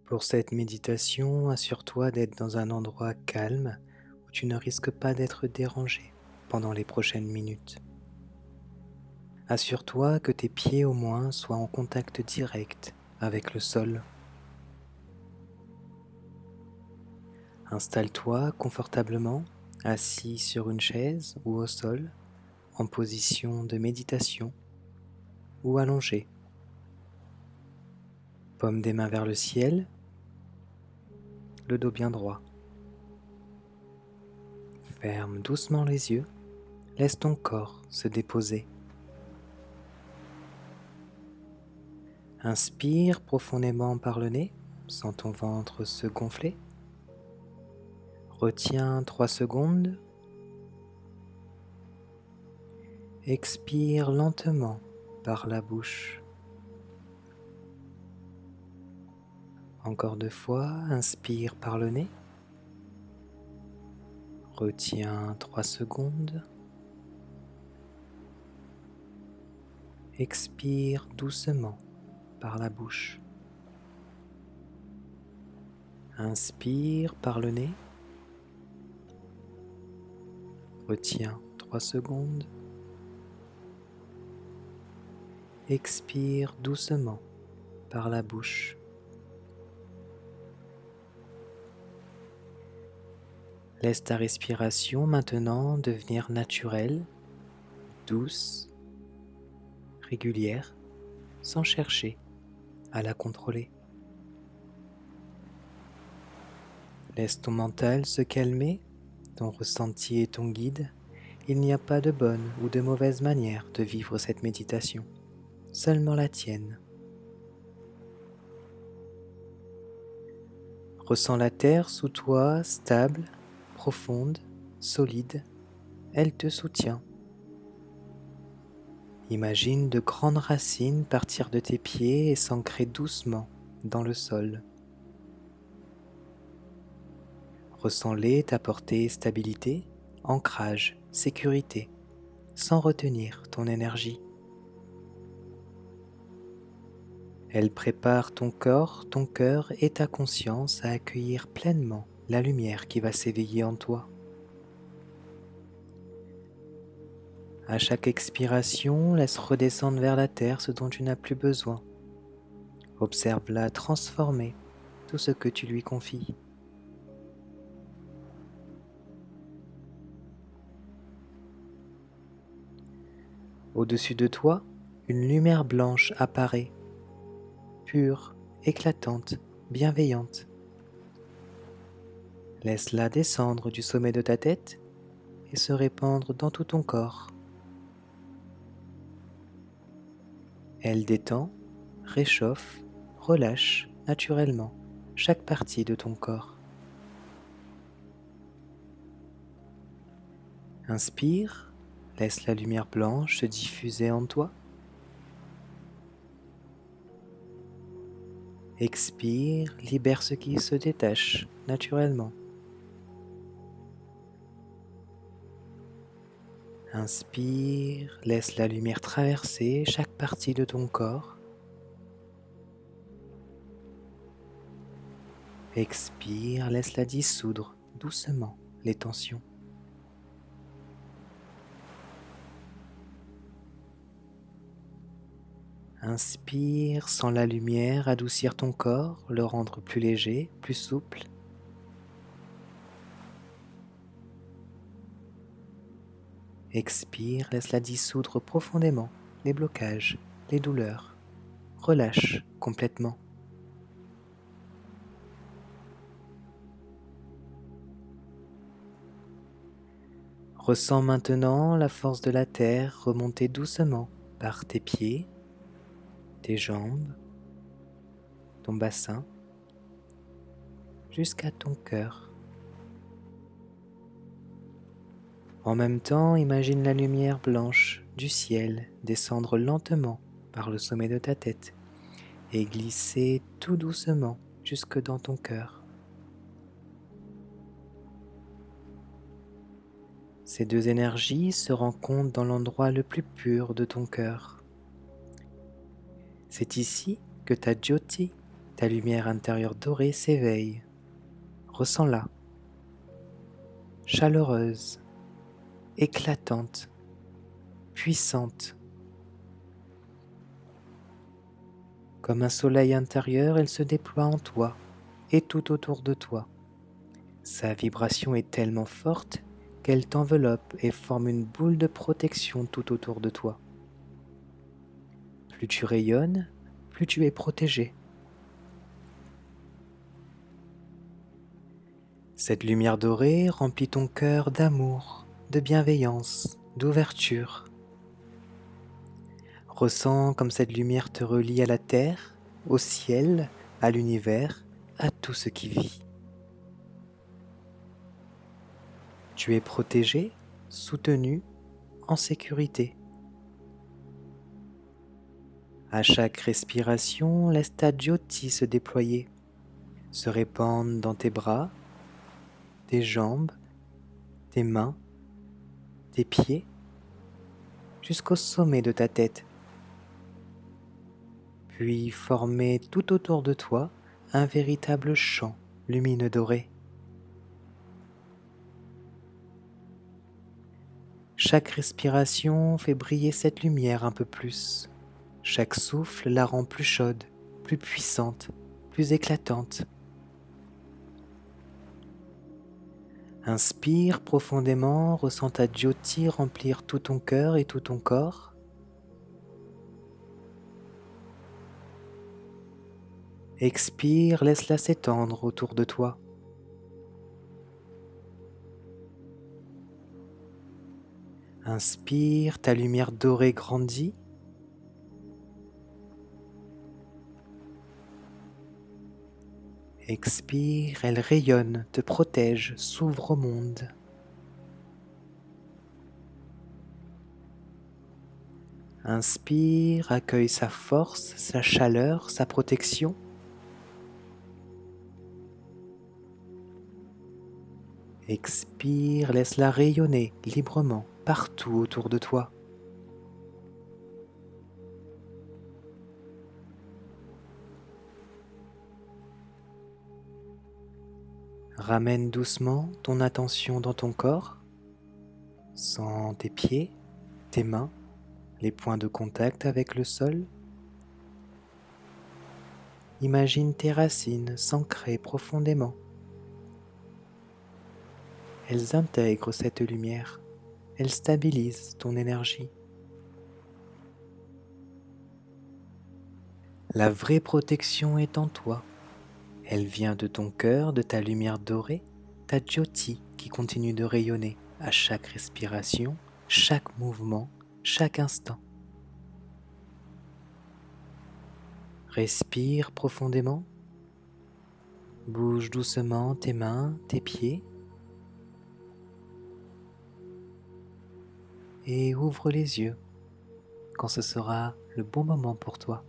Pour cette méditation, assure-toi d'être dans un endroit calme où tu ne risques pas d'être dérangé pendant les prochaines minutes. Assure-toi que tes pieds au moins soient en contact direct avec le sol. Installe-toi confortablement, assis sur une chaise ou au sol, en position de méditation ou allongé. Paume des mains vers le ciel, le dos bien droit. Ferme doucement les yeux, laisse ton corps se déposer. Inspire profondément par le nez, sens ton ventre se gonfler. Retiens 3 secondes. Expire lentement par la bouche. Encore 2 fois, inspire par le nez. Retiens 3 secondes. Expire doucement par la bouche. Inspire par le nez. Retiens 3 secondes. Expire doucement par la bouche. Laisse ta respiration maintenant devenir naturelle, douce, régulière, sans chercher à la contrôler. Laisse ton mental se calmer, ton ressenti est ton guide. Il n'y a pas de bonne ou de mauvaise manière de vivre cette méditation, seulement la tienne. Ressens la terre sous toi, stable, profonde, solide. Elle te soutient. Imagine de grandes racines partir de tes pieds et s'ancrer doucement dans le sol. Ressens-les t'apporter stabilité, ancrage, sécurité, sans retenir ton énergie. Elle prépare ton corps, ton cœur et ta conscience à accueillir pleinement la lumière qui va s'éveiller en toi. À chaque expiration, laisse redescendre vers la terre ce dont tu n'as plus besoin. Observe-la transformer tout ce que tu lui confies. Au-dessus de toi, une lumière blanche apparaît, pure, éclatante, bienveillante. Laisse-la descendre du sommet de ta tête et se répandre dans tout ton corps. Elle détend, réchauffe, relâche naturellement chaque partie de ton corps. Inspire, laisse la lumière blanche se diffuser en toi. Expire, libère ce qui se détache naturellement. Inspire, laisse la lumière traverser chaque partie de ton corps. Expire, laisse-la dissoudre doucement les tensions. Inspire, sens la lumière adoucir ton corps, le rendre plus léger, plus souple. Expire, laisse-la dissoudre profondément les blocages, les douleurs. Relâche complètement. Ressens maintenant la force de la terre remonter doucement par tes pieds, tes jambes, ton bassin, jusqu'à ton cœur. En même temps, imagine la lumière blanche du ciel descendre lentement par le sommet de ta tête et glisser tout doucement jusque dans ton cœur. Ces deux énergies se rencontrent dans l'endroit le plus pur de ton cœur. C'est ici que ta Jyoti, Ta lumière intérieure dorée s'éveille. Ressens-la, chaleureuse, éclatante, puissante. Comme un soleil intérieur, elle se déploie en toi et tout autour de toi. Sa vibration est tellement forte qu'elle t'enveloppe et forme une boule de protection tout autour de toi. Plus tu rayonnes, plus tu es protégé. Cette lumière dorée remplit ton cœur d'amour, de bienveillance, d'ouverture. Ressens comme cette lumière te relie à la terre, au ciel, à l'univers, à tout ce qui vit. Tu es protégé, soutenu, en sécurité. À chaque respiration, laisse ta Jyoti se déployer, se répandre dans tes bras, tes jambes, tes mains, tes pieds, jusqu'au sommet de ta tête. Puis former tout autour de toi un véritable champ lumineux doré. Chaque respiration fait briller cette lumière un peu plus. Chaque souffle la rend plus chaude, plus puissante, plus éclatante. Inspire profondément, ressens ta Jyoti remplir tout ton cœur et tout ton corps. Expire, laisse-la s'étendre autour de toi. Inspire, ta lumière dorée grandit. Expire, elle rayonne, te protège, s'ouvre au monde. Inspire, accueille sa force, sa chaleur, sa protection. Expire, laisse-la rayonner librement partout autour de toi. Ramène doucement ton attention dans ton corps. Sens tes pieds, tes mains, les points de contact avec le sol. Imagine tes racines s'ancrer profondément. Elles intègrent cette lumière. Elles stabilisent ton énergie. La vraie protection est en toi. Elle vient de ton cœur, de ta lumière dorée, ta Jyoti qui continue de rayonner à chaque respiration, chaque mouvement, chaque instant. Respire profondément. Bouge doucement tes mains, tes pieds. Et ouvre les yeux quand ce sera le bon moment pour toi.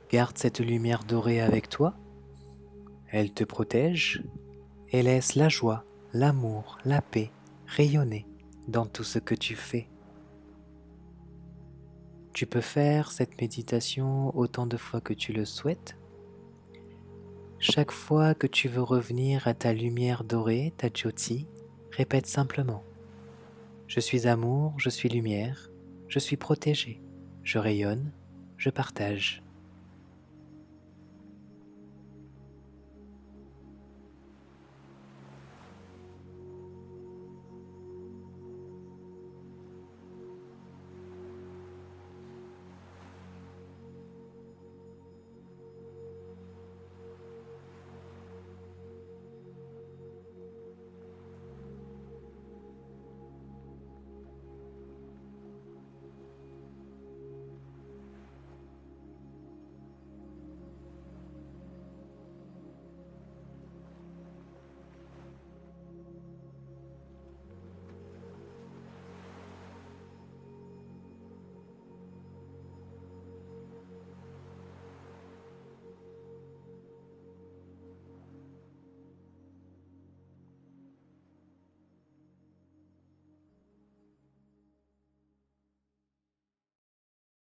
Garde cette lumière dorée avec toi. Elle te protège et laisse la joie, l'amour, la paix rayonner dans tout ce que tu fais. Tu peux faire cette méditation autant de fois que tu le souhaites. Chaque fois que tu veux revenir à ta lumière dorée, ta Jyoti, répète simplement: je suis amour, je suis lumière, je suis protégé, je rayonne, je partage.